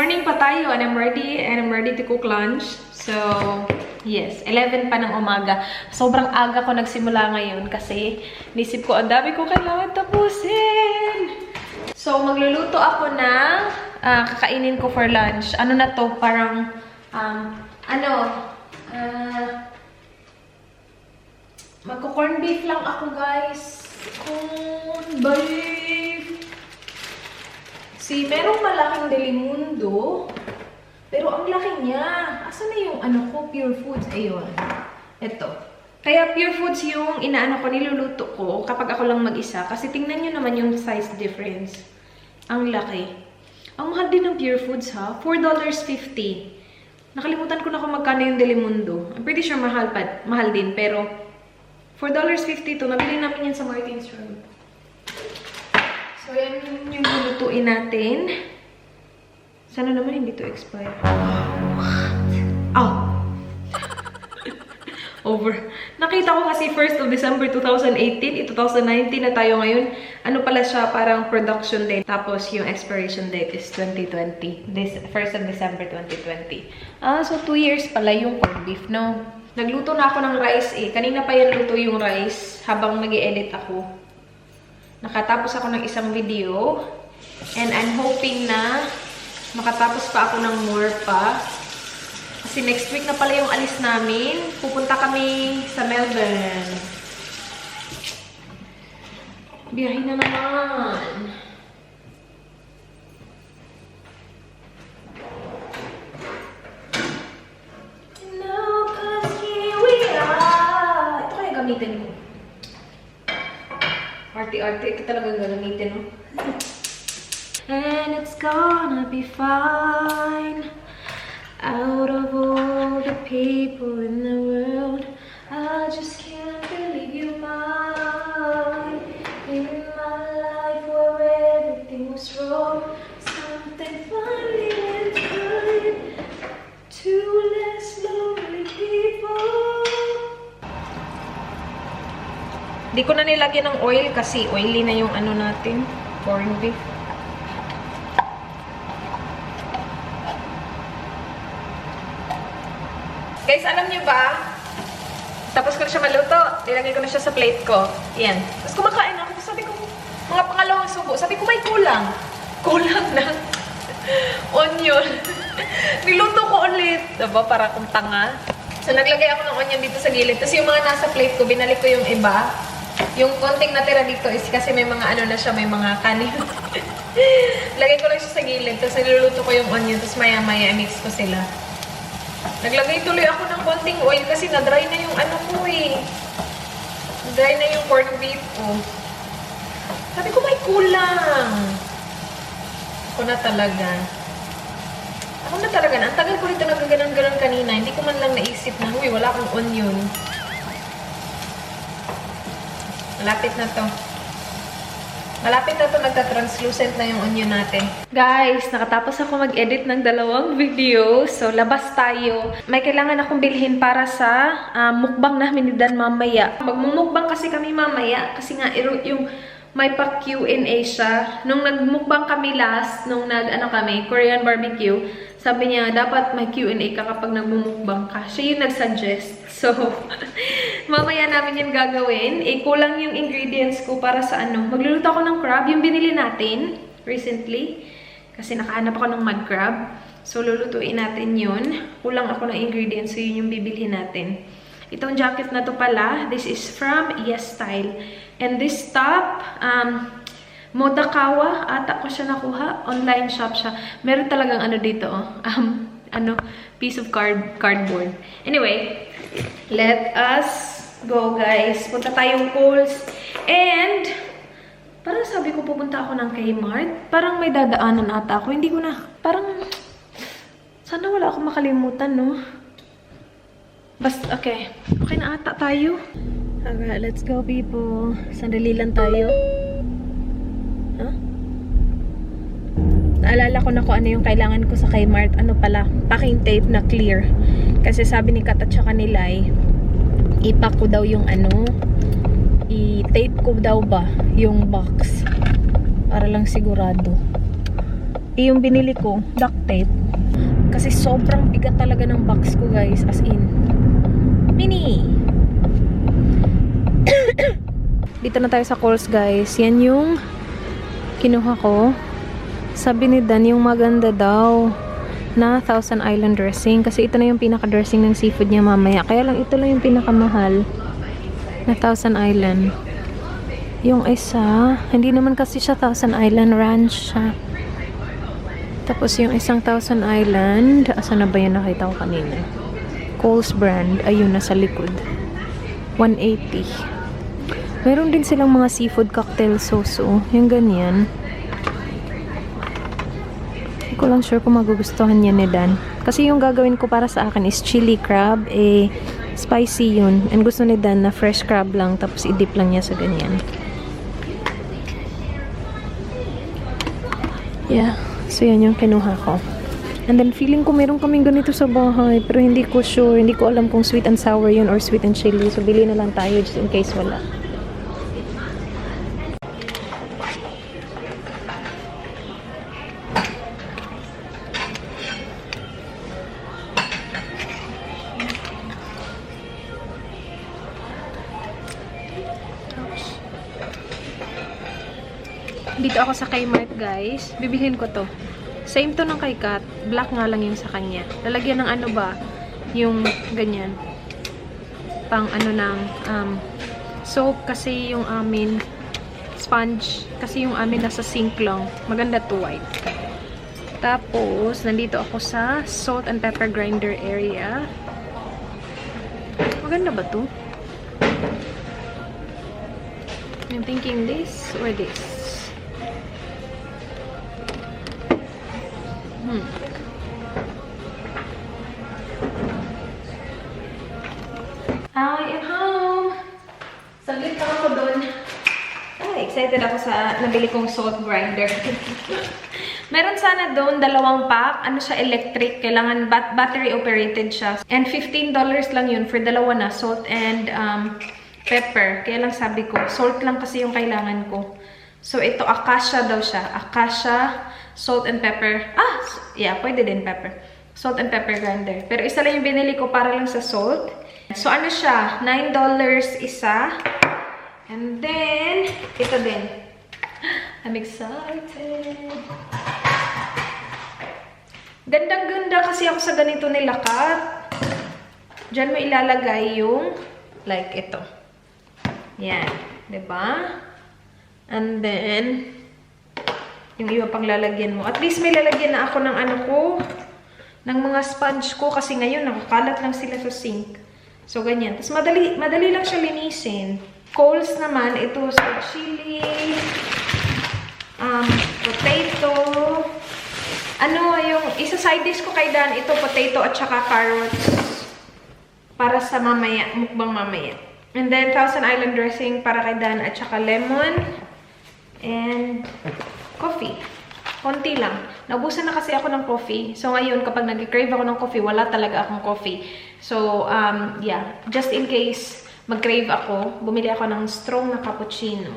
morning pa tayo and I'm ready to cook lunch. So, yes, 11 pa ng umaga. Sobrang aga ko nagsimula ngayon kasi nisip ko, ang dami ko kailangan tapusin. So, magluluto ako ng kakainin ko for lunch. Ano na to? Parang, magko-corn beef lang ako, guys. Corn beef. See, merong malaking delimundo. Pero ang laki niya. Asa na yung Pure Foods? Ayun. Ito. Kaya Pure Foods yung niluluto ko kapag ako lang mag-isa. Kasi tingnan nyo naman yung size difference. Ang laki. Ang mahal din ng Pure Foods, ha? $4.50. Nakalimutan ko na kung magkano yung delimundo. I'm pretty sure mahal din. Pero $4.50 to. Nabili namin yan sa Martin's Road. So, yan yung lulutuin natin. Sana naman hindi to expire. Oh! Over. Nakita ko kasi 1st of December 2018. 2019 na tayo ngayon. Ano pala siya, parang production date. Tapos yung expiration date is 2020. 1st of December 2020. So 2 years pala yung corned beef, no? Nagluto na ako ng rice eh. Kanina pa yan luto yung rice habang nag-i-edit ako. Nakatapos ako ng isang video. And I'm hoping na makatapos pa ako ng more pa. Kasi next week na pala yung alis namin. Pupunta kami sa Melbourne. Biyahe na naman. No, cause here we are. Ito kaya gamitin ko. Arte-arte. Ito talaga gagamitin, no? And it's gonna be fine. Out of all the people in the world, I just can't believe you're mine. In my life where everything was wrong, something finally went right. Two less lonely people. Di ko na nilagyan ng oil kasi oily na yung natin, corned beef. Guys, alam niyo ba? Tapos ko na siya maluto. Nilagay ko na siya sa plate ko. Yan. Tapos kumakain ako. Sabi ko, mga pangalawang subo. Sabi ko, may kulang. Kulang na. Onion. Niluto ko ulit. Diba? Para kung tanga. So, naglagay ako ng onion dito sa gilid. Tapos yung mga nasa plate ko, binalik ko yung iba. Yung konting natira dito is kasi may mga na siya, may mga kanin. Lagay ko lang siya sa gilid. Tapos niluluto ko yung onion. Tapos maya-maya, mix ko sila. Naglagay tuloy ako ng konting oil kasi na-dry na yung ko eh. Dry na yung corned beef ko. Sabi ko may kulang. Ako na talaga. Ang tagal ko rito nagaganon-ganon kanina. Hindi ko man lang naisip na, uy, wala akong onion. Malapit na to. Nagta-translucent na yung onion natin. Guys, nakatapos ako mag-edit ng 2 video. So, labas tayo. May kailangan akong bilhin para sa mukbang namin ni Dan mamaya. Magmumukbang kasi kami mamaya. Kasi nga, yung may pa Q&A siya. Nung nagmukbang kami last, nung kami, Korean barbecue, sabi niya, dapat may Q&A ka kapag nagmumukbang ka. Siya yung nag-suggest. So, mamaya namin yung gagawin. Kulang yung ingredients ko para sa Magluluto ako ng crab, yung binili natin recently. Kasi nakahanap ako ng mud crab. So, lulutuin natin yun. Kulang ako ng ingredients, so yun yung bibilhin natin. Itong jacket na to pala, this is from Yes Style. And this top, Modakawa, ata ko siya nakuha. Online shop siya. Meron talagang dito, piece of cardboard. Anyway, let us go, guys. Punta tayong Kohl's. And, parang sabi ko pupunta ako ng Kmart. Parang may dadaanan ata ako. Hindi ko na, parang, sana wala akong makalimutan, no? Basta, okay. Okay na ata tayo. Alright, let's go, people. Sandali lang tayo. Huh? Naalala ko na kung ano yung kailangan ko sa Kmart. Ano pala? Packing tape na clear. Kasi sabi ni Kat at saka ni Lai, ipack ko daw yung i-tape ko daw ba yung box. Para lang sigurado. yung binili ko, duct tape. Kasi sobrang bigat talaga ng box ko, guys. As in, mini. Dito na tayo sa Kohl's, guys. Yan yung kinuha ko. Sabi ni Dan, yung maganda daw na Thousand Island dressing. Kasi ito na yung pinaka-dressing ng seafood niya mamaya. Kaya lang ito lang yung pinakamahal na Thousand Island. Yung isa, hindi naman kasi siya Thousand Island, ranch siya. Tapos yung isang Thousand Island, asan na ba yun nakita ko kanina? Kohl's brand, ayun nasa likod. 180. Meron din silang mga seafood cocktail sauce, oh. Yung ganyan. Hindi ko lang sure kung magugustuhan niya ni Dan. Kasi yung gagawin ko para sa akin is chili crab, spicy yun. And gusto ni Dan na fresh crab lang, tapos i-dip lang niya sa ganyan. Yeah. So, yan yung kinuha ko. And then, feeling ko meron kaming ganito sa bahay. Pero hindi ko sure. Hindi ko alam kung sweet and sour yun or sweet and chili. So, bili na lang tayo just in case wala. Dito ako sa Kmart, guys. Bibilhin ko to. Same to ng kay Kat. Black nga lang yung sa kanya. Lalagyan ng ano ba? Yung ganyan. Pang ano ng soap kasi yung amin. Sponge kasi yung amin nasa sink lang. Maganda to white. Tapos, nandito ako sa salt and pepper grinder area. Maganda ba to? I'm thinking this or this. I am home! Saglit lang ako doon. Excited ako sa nabili kong salt grinder. Meron sana doon, 2 pack. Ano siya, electric. Kailangan battery operated siya. And $15 lang yun for 2 na, salt and pepper. Kaya lang sabi ko, salt lang kasi yung kailangan ko. So ito, acacia daw siya. Acacia, salt and pepper. Yeah, pwede din pepper. Salt and pepper grinder. Pero isa lang yung binili ko para lang sa salt. So ano siya, $9 isa. And then, ito din. I'm excited. Gandang-ganda kasi ako sa ganito nila, Kat. Diyan mo ilalagay yung, like ito. Yan. Diba? And then, yung iba pang lalagyan mo. At least may lalagyan na ako ng ano ko, ng mga sponge ko. Kasi ngayon, nakakalat lang sila sa sink. So, ganyan. Tapos, madali lang siya linisin. Kohl's naman, ito sa chili, potato. Ano, yung isa side dish ko kay Dan, ito potato at saka carrots. Para sa mamaya, mukbang mamaya. And then, Thousand Island dressing para kay Dan at saka lemon. And coffee. Konti lang. Naubusan na kasi ako ng coffee. So, ngayon, kapag nag-crave ako ng coffee, wala talaga akong coffee. So, yeah. Just in case mag-crave ako, bumili ako ng strong na cappuccino.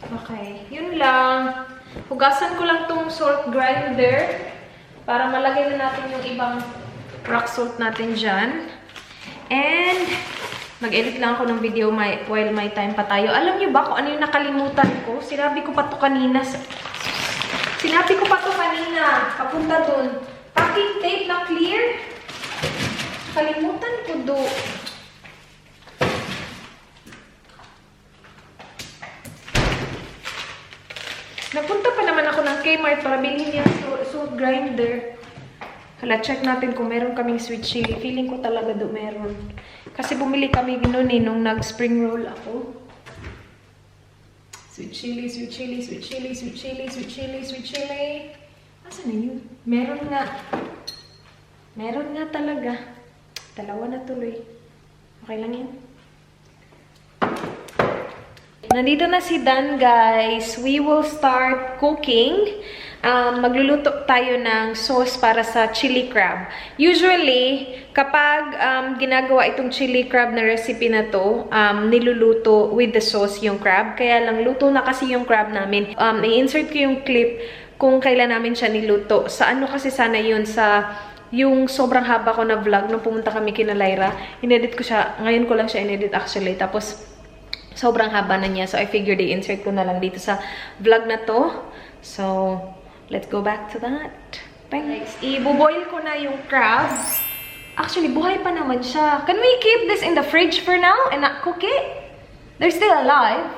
Okay. Yun lang. Hugasan ko lang tong salt grinder para malagay na natin yung ibang rock salt natin dyan. And, mag-edit lang ako ng video while may time pa tayo. Alam niyo ba kung ano yung nakalimutan ko? Sinabi ko pa to kanina. Papunta dun. Packing tape na clear. Kalimutan ko do. Nagpunta pa naman ako ng Kmart para bilhin yung salt grinder. Hala, check natin kung meron kaming sweet chili. Feeling ko talaga do meron. Kasi bumili kami noon nung nag-spring roll ako. Sweet chili, sweet chili, sweet chili, sweet chili, sweet chili, sweet chili. Asan na yun? Meron nga. Meron nga talaga. 2 na tuloy. Okay lang yan. Nandito na si Dan, guys. We will start cooking. Magluluto tayo ng sauce para sa chili crab. Usually, kapag ginagawa itong chili crab na recipe na to, niluluto with the sauce yung crab. Kaya lang, luto na kasi yung crab namin. I-insert ko yung clip kung kailan namin siya niluto. Sa ano kasi sana yun, sa yung sobrang haba ko na vlog nung pumunta kami kina Lyra. Inedit ko siya, ngayon ko lang siya inedit actually. Tapos, sobrang haba na niya. So, I figured i-insert ko na lang dito sa vlog na to. So, let's go back to that. Thanks. I-boil ko na yung crab. Actually, buhay pa naman siya. Can we keep this in the fridge for now and not cook it? They're still alive.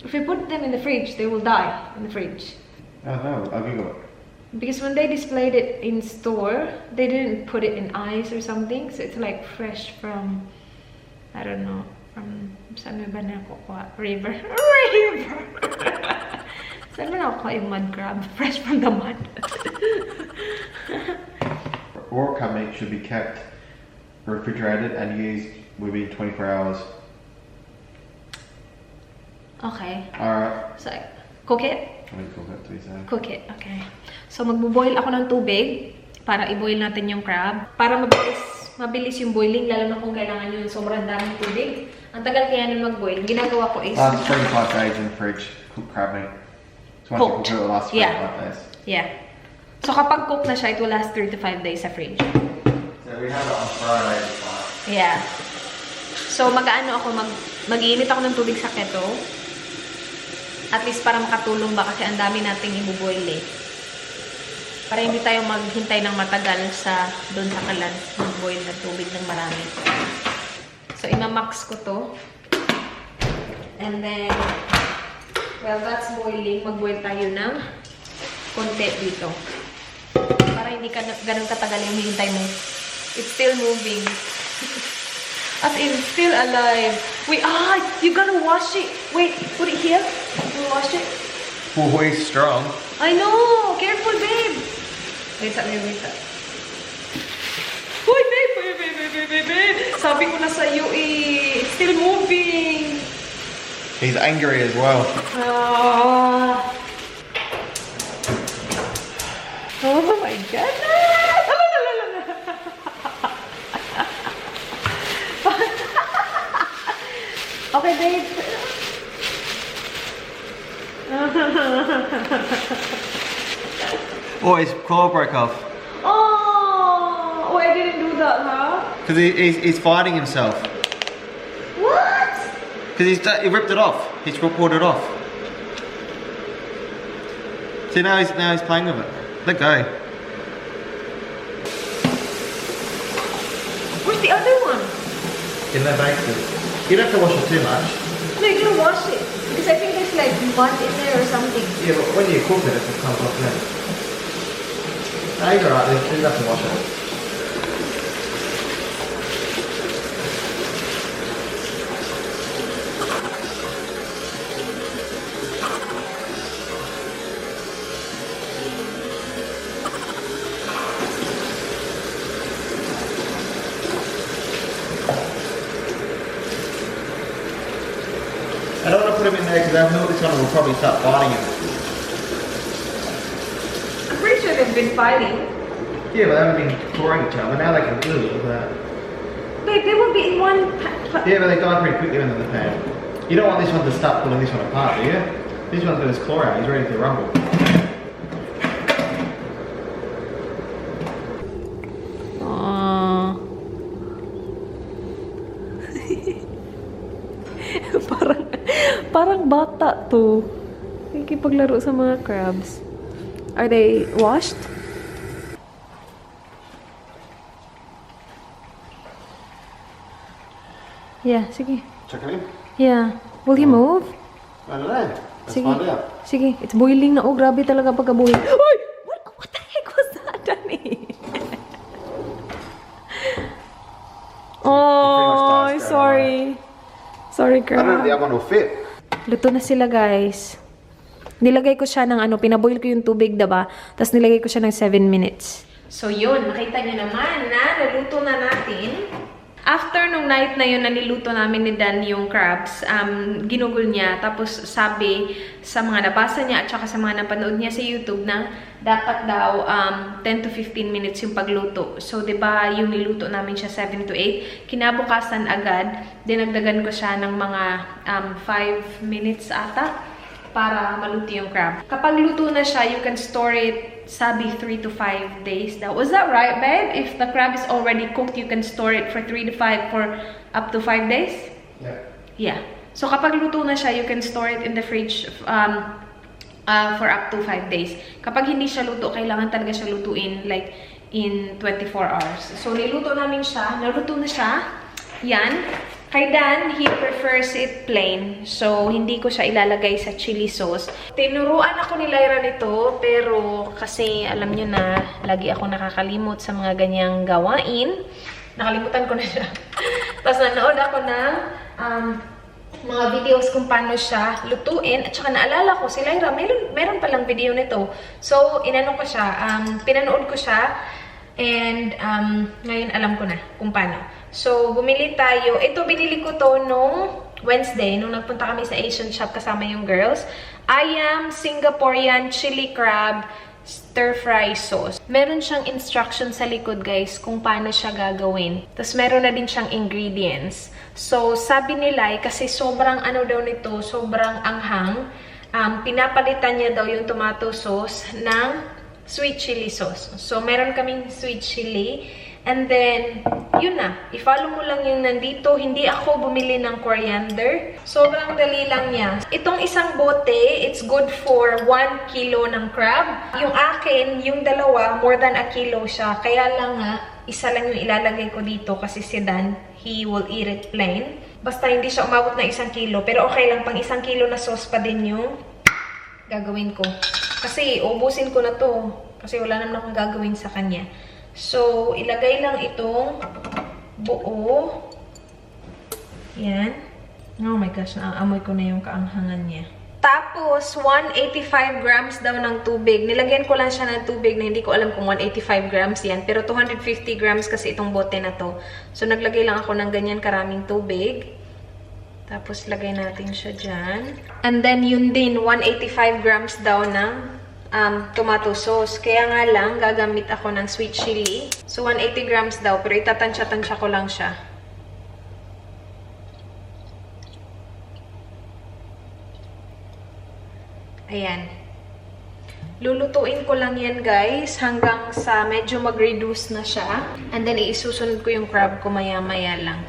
If we put them in the fridge, they will die in the fridge. Oh no, I'll Google it. Because when they displayed it in store, they didn't put it in ice or something. So it's like fresh from, I don't know, from, saan ba na kukuha? River. River! Saan ba na kukuha yung mud crab? Fresh from the mud. Raw crab meat should be kept refrigerated and used within 24 hours. Okay. Alright. So, cook it? I mean, cook it, please. Cook it, okay. So, magbo-boil ako ng tubig para i-boil natin yung crab. Para mabilis yung boiling, lalo na kung kailangan yung sobrang daming tubig. Ang tagal kaya nun mag-boil. Ginagawa ko is... Last 3 to 5 days in the fridge, cooked crab meat. So once you cook it, it will last 3 to 5 days. Yeah. So, kapag cook na siya, it will last 3 to 5 days sa fridge. So we have it on Friday. Yeah. So, mag-ano ako, mag-iinit ako ng tubig sa keto. At least para makatulong ba kasi ang dami nating ibuboil eh. Para hindi tayo maghintay ng matagal sa doon sa kalan. Mag-boil na tubig ng marami. So, imamax ko to. And then, well, that's boiling. Mag-boil tayo ng konti dito. Para hindi ka ganun katagal yung hihintay mo. It's still moving. As in, still alive. Wait, you gotta wash it. Wait, put it here. You wash it. Oh, he's strong. I know. Careful, babe. Wait up. Uy, babe. Sabi ko na sa'yo eh. It's still moving. He's angry as well. Oh my goodness. Okay, babe. Oh, his claw broke off. Oh, I didn't do that, huh? Because he's fighting himself. What? Because he ripped it off. He's pulled it off. See, now he's playing with it. Let go. Where's the other one? In the basement. You don't have to wash it too much. No, you gotta wash it. Because I think there's like mud in there or something. Yeah, but when you cook it, it just comes off then. No, you're alright, you don't have to wash it. I don't want to put him in there because I know this one will probably start fighting him. I'm pretty sure they've been fighting. Yeah, but they haven't been clawing each other. Now they can do it with that. Babe, they will be in one... Yeah, but they die pretty quickly when they're in the pan. You don't want this one to start pulling this one apart, do you? This one's got his claw out. He's ready to rumble. Parang bata to. Nakikipaglaro sa mga crabs. Are they washed? Yeah, sige. Check him. Yeah. Will he move? I don't know. Let's Sige. find out. Sige. It's boiling na. Oh, grabe talaga pagka-boiling. Uy! What the heck was that, Danny? Oh, sorry. Sorry, crab. I don't know if the other one will fit. Luto na sila, guys. Nilagay ko siya ng pinaboil ko yung tubig, diba? Tapos nilagay ko siya ng 7 minutes. So, yun. Nakita nyo naman na naluto na natin. After nung night na yun na niluto namin ni Dan yung crabs, ginugol niya. Tapos sabi sa mga nabasa niya at saka sa mga napanood niya sa YouTube na dapat daw 10 to 15 minutes yung pagluto. So, diba yung niluto namin siya 7 to 8. Kinabukasan agad, dinagdagan ko siya ng mga 5 minutes ata. para maluto yung crab. Kapag luto na siya, you can store it, sabi 3 to 5 days daw. Was that right, babe? If the crab is already cooked, you can store it for 3 to 5 for up to 5 days? Yeah. Yeah. So kapag luto na siya, you can store it in the fridge for up to 5 days. Kapag hindi siya luto, kailangan talaga siya lutuin like in 24 hours. So niluto namin siya. Naluto na siya. Yan. Kay Dan, he prefers it plain. So, hindi ko siya ilalagay sa chili sauce. Tinuruan ako ni Lyra nito, pero kasi alam nyo na, lagi ako nakakalimot sa mga ganyang gawain. Nakalimutan ko na siya. Tapos nanood ako ng mga videos kung paano siya lutuin. At saka naalala ko, si Lyra, meron palang video nito. So, inano ko siya, pinanood ko siya. And ngayon alam ko na kung paano. So, bumili tayo. Ito, binili ko to nung Wednesday, nung nagpunta kami sa Asian shop kasama yung girls. Ayam Singaporean chili crab stir-fry sauce. Meron siyang instruction sa likod, guys, kung paano siya gagawin. Tapos, meron na din siyang ingredients. So, sabi nila, kasi sobrang ano daw nito, sobrang anghang, pinapalitan niya daw yung tomato sauce ng sweet chili sauce. So, meron kaming sweet chili. And then, yun na. I-follow mo lang yung nandito. Hindi ako bumili ng coriander. Sobrang dali lang niya. Itong isang bote, it's good for 1 kilo ng crab. Yung akin, yung dalawa, more than a kilo siya. Kaya lang nga, isa lang yung ilalagay ko dito kasi si Dan, he will eat it plain. Basta hindi siya umabot na 1 kilo. Pero okay lang, pang 1 kilo na sauce pa din yung gagawin ko. Kasi, ubusin ko na to. Kasi wala naman akong gagawin sa kanya. So, ilagay lang itong buo. Yan. Oh my gosh, naaamoy ko na yung kaanghangan niya. Tapos, 185 grams daw ng tubig. Nilagyan ko lang siya ng tubig na hindi ko alam kung 185 grams yan. Pero 250 grams kasi itong bote na to. So, naglagay lang ako ng ganyan karaming tubig. Tapos, lagay natin siya dyan. And then, yun din, 185 grams daw ng tomato sauce. Kaya nga lang, gagamit ako ng sweet chili. So, 180 grams daw. Pero itatansya-tansya ko lang siya. Ayan. Lulutuin ko lang yan, guys, hanggang sa medyo mag-reduce na siya. And then, isusunod ko yung crab ko maya-maya lang.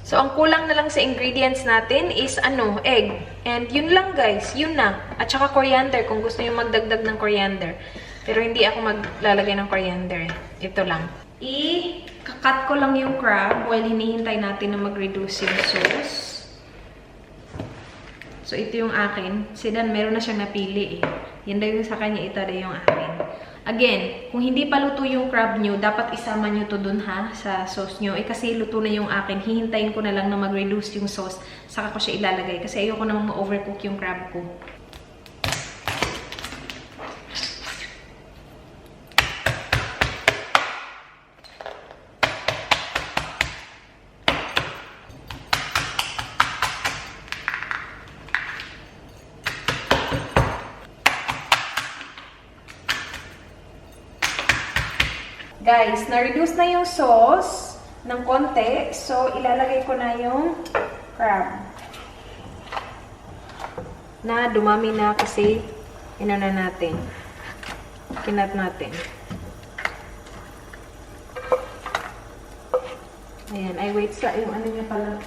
So, ang kulang na lang sa ingredients natin is, egg. And yun lang, guys. Yun na. At saka coriander, kung gusto nyo magdagdag ng coriander. Pero hindi ako maglalagay ng coriander. Ito lang. I-cut ko lang yung crab while hinihintay natin na mag-reduce yung sauce. So, ito yung akin. Si Dan, meron na siyang napili eh. Yan daw yung sa kanya, ito daw yung akin. Again, kung hindi pa luto yung crab nyo, dapat isama nyo to dun ha, sa sauce nyo. Kasi luto na yung akin. Hihintayin ko na lang na mag-reduce yung sauce. Saka ko siya ilalagay. Kasi ayoko namang ma-overcook yung crab ko. Guys, na-reduce na yung sauce ng konti. So, ilalagay ko na yung crab. Na dumami na kasi inana natin. Kinat natin. Ayan. Ay, wait sa yung ano niya pala.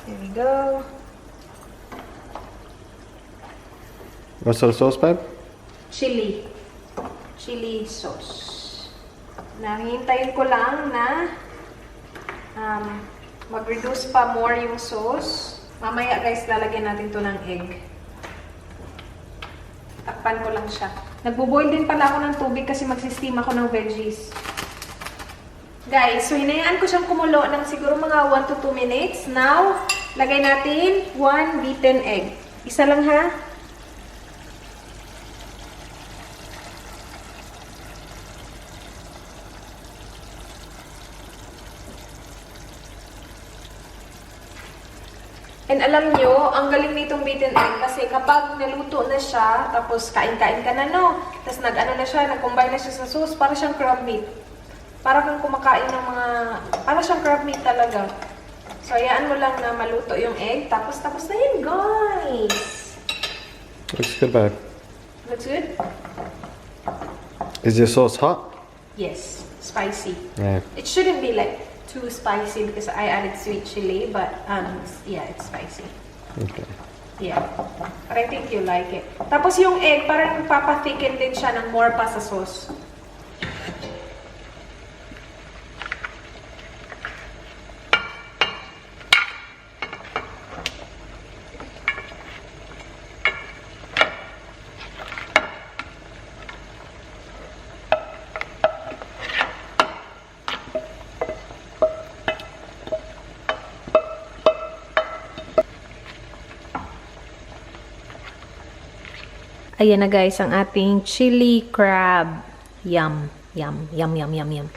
There we go. What sort of sauce, babe? Chili. Chili sauce. Nahintayin ko lang na mag-reduce pa more yung sauce. Mamaya, guys, lalagyan natin to ng egg. Takpan ko lang siya. Nagbo-boil din pala ako ng tubig kasi magsisteam ako ng veggies. Guys, so hinayaan ko siyang kumulo ng siguro mga 1 to 2 minutes. Now, lagay natin 1 beaten egg. Isa lang ha. And alam nyo, ang galing nitong beaten egg kasi kapag naluto na siya, tapos kain-kain ka na, no? Tapos nag-ano na siya, nag-combine na siya sa sauce, para siyang crab meat. Para kang kumakain ng mga, para siyang crab meat talaga. So, hayaan mo lang na maluto yung egg. Tapos na yun, guys. Looks good, babe. Looks good? Is your sauce hot? Yes, spicy. Yeah. It shouldn't be like too spicy because I added sweet chili, but yeah, it's spicy. Okay. Yeah. But I think you like it. Tapos yung egg, parang papathicken din siya ng more pa sa sauce. Ayan na guys, ang ating chili crab. Yum. Yum, yum, yum, yum, yum.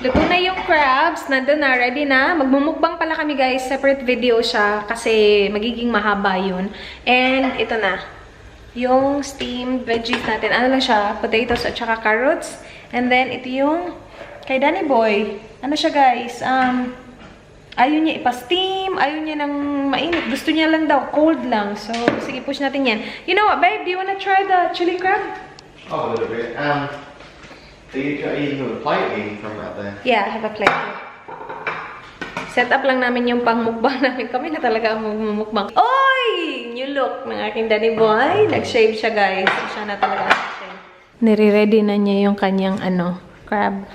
Luto na yung crabs. Nandun na, ready na. Magmumukbang pala kami guys. Separate video siya kasi magiging mahaba yun. And ito na. Yung steamed veggies natin. Ano lang siya? Potatoes at saka carrots. And then ito yung kay Danny Boy. Ano siya guys? Ayaw niya ipa-steam, ayaw niya ng mainit. Gusto niya lang daw, cold lang. So, sige, push natin yan. You know what, babe? Do you wanna try the chili crab? Oh, a little bit. Are you eating with a plate from right there? Yeah, I have a plate. Set up lang namin yung pang-mukbang namin. Kami na talaga ang mukbang. Oy! New look ng aking Danny Boy. Nag-shave siya, guys. Siya na talaga nag-shave. Nire-ready na niya yung kanyang, crab.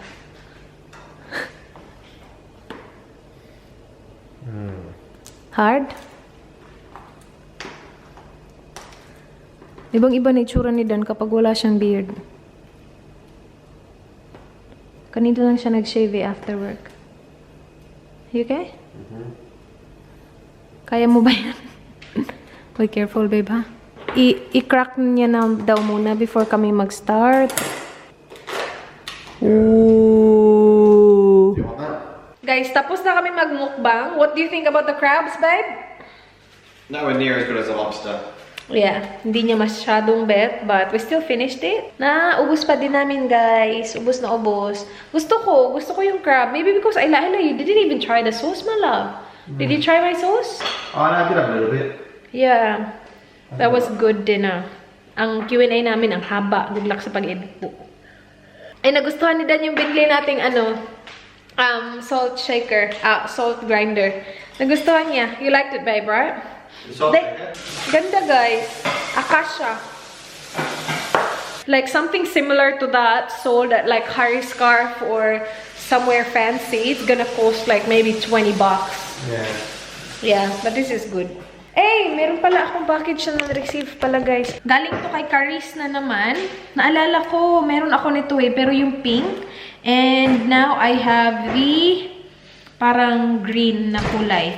Hard? Ibang-iba na itsura ni Dan kapag wala siyang beard. Kanina lang siya nag-shave after work. You okay? Kaya mo ba yan? Be careful, babe, ha? I-crack niya na daw muna before kami mag-start. Ooh. Do you want that? Guys, tapos na kami magmukbang. What do you think about the crabs, babe? Nowhere near as good as a lobster. Yeah, hindi niya masyadong bet, but we still finished it. Ubus pa din namin, guys. Ubus na ubus. Gusto ko yung crab. Maybe because I you didn't even try the sauce, my love. Did you try my sauce? Oh, no, I did have a little bit. Yeah. That was good dinner. Ang Q&A namin, ang haba. Good luck sa pag-edit po. Ay, nagustuhan ni Dan yung binili nating salt shaker, salt grinder. Nagustuhan niya. You liked it, babe, right? Ganda, guys. Akasha. Like something similar to that sold at like Charis scarf or somewhere fancy. It's gonna cost like maybe 20 bucks. Yeah. Yeah, but this is good. Eh, meron pala akong package na na-receive pala, guys. Galing to kay Charis na naman. Naalala ko, meron ako nito pero yung pink. And now I have the parang green na kulay.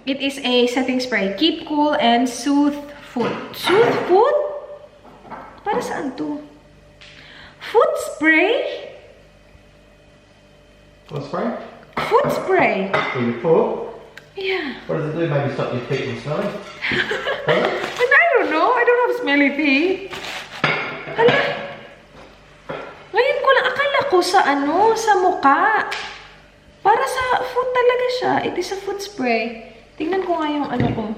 It is a setting spray. Keep cool and soothe foot. Soothe foot? Para saan to? Foot spray? What spray? Foot spray. For your foot? Yeah. What does it do? Maybe stop your feet from smelling? And I don't know. I don't have smelly feet. Hala. Ngayon ko lang. Akala ko sa sa muka. Para sa foot talaga siya. It is a foot spray. Tingnan ko nga yung ko.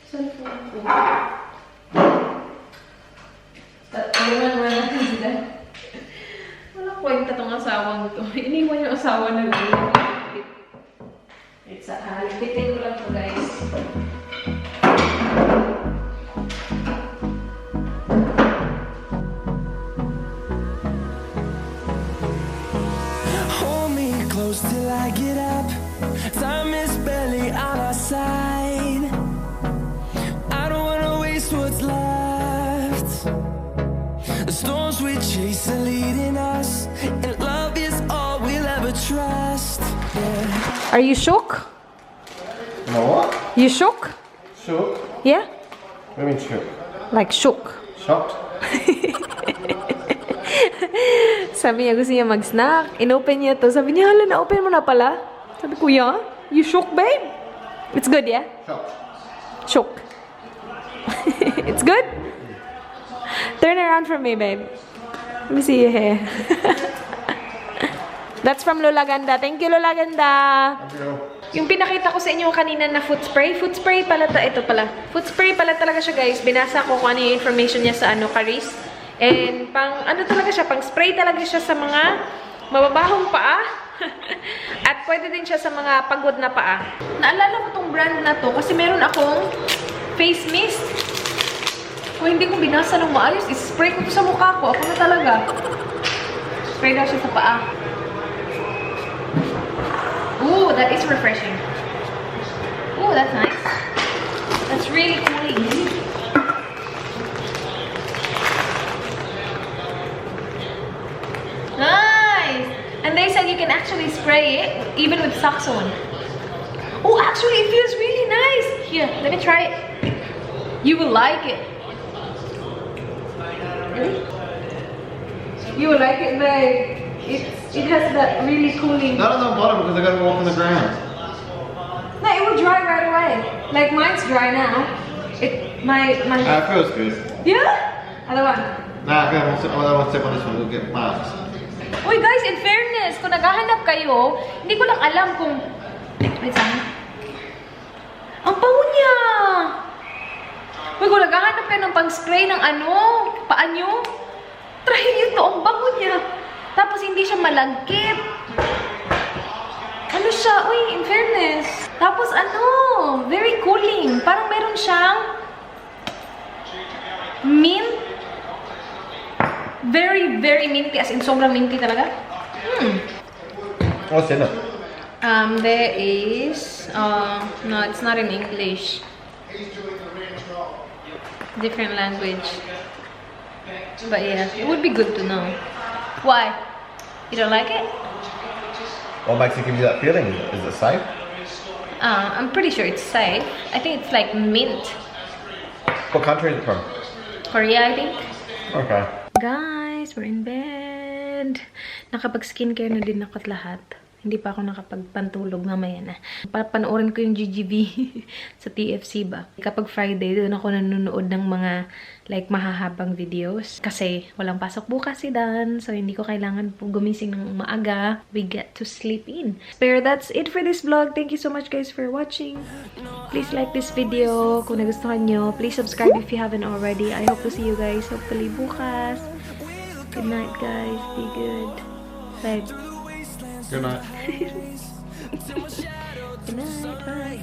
Saan po ko? Wala natin sila. Walang kwenta tong asawang to. Iniwan yung asawa na gano'n. It's a halipitin ko lang to, guys. Hold me close till I get up. Time is barely on our side. I don't wanna waste what's left. The storms we chase are leading us, and love is all we'll ever trust. Yeah. Are you shook? No what? You shook? Shook? Yeah? What do you mean shook? Like shook. Shocked? Sabi niya gusto niya mag-snack. Inopen niya to. Sabi niya, hala, na-open mo na pala. Sabi ko, yeah? You shook, babe? It's good, yeah? Shocked. Shook. It's good? Turn around for me, babe. Let me see your hair. That's from Lola Ganda. Thank you, Lola Ganda. Yung pinakita ko sa inyo kanina na foot spray pala ito pala. Foot spray pala talaga siya, guys. Binasa ko kung ano yung information niya sa Charis. And pang ano talaga siya, pang spray talaga siya sa mga mababahong paa. At pwede din siya sa mga pagod na paa. Naalala ko tong brand na to kasi meron akong face mist. Kung hindi ko binasa ng maayos, is-spray ko to sa mukha ko. Ako na talaga. Spray daw siya sa paa. Ooh, that is refreshing. Ooh, that's nice. That's really cooling. Nice! And they said you can actually spray it even with socks on. Oh, actually, it feels really nice. Here, let me try it. You will like it. Really? You will like it, babe. It has that really cooling. Not on the bottom because I gotta go up on the ground. No, it will dry right away. Like mine's dry now. My. It feels good. Yeah. Other one. Nah, okay, I want to step on this one. We'll get marks. Uy guys, in fairness, kung naghahanap kayo, hindi ko lang alam kung... Wait, saan? Ang bango niya! Uy, kung naghahanap kayo ng pang-spray ng paa nyo, try nyo to, ang bango niya. Tapos hindi siya malagkit. Ano siya? Uy, in fairness. Tapos very cooling. Parang meron siyang mint. Very, very minty. As in, sobrang minty talaga. What's in it? There is... no, it's not in English. Different language. But yeah, it would be good to know. Why? You don't like it? What makes it give you that feeling? Is it safe? I'm pretty sure it's safe. I think it's like mint. What country is it from? Korea, I think. Okay. Guys, we're in bed. Nakapag-skincare na din ako at lahat. Hindi pa ako nakapagpantulog, mamaya na. Papanoorin ko yung GGV sa TFC ba. Kapag Friday, doon ako nanonood ng mga like mahahabang videos. Kasi walang pasok bukas si Dan. So hindi ko kailangan po gumising ng maaga. We get to sleep in. Pero that's it for this vlog. Thank you so much guys for watching. Please like this video kung nagustuhan nyo. Please subscribe if you haven't already. I hope to see you guys hopefully bukas. Good night guys. Be good. Bye. Good night. Good night. Bye.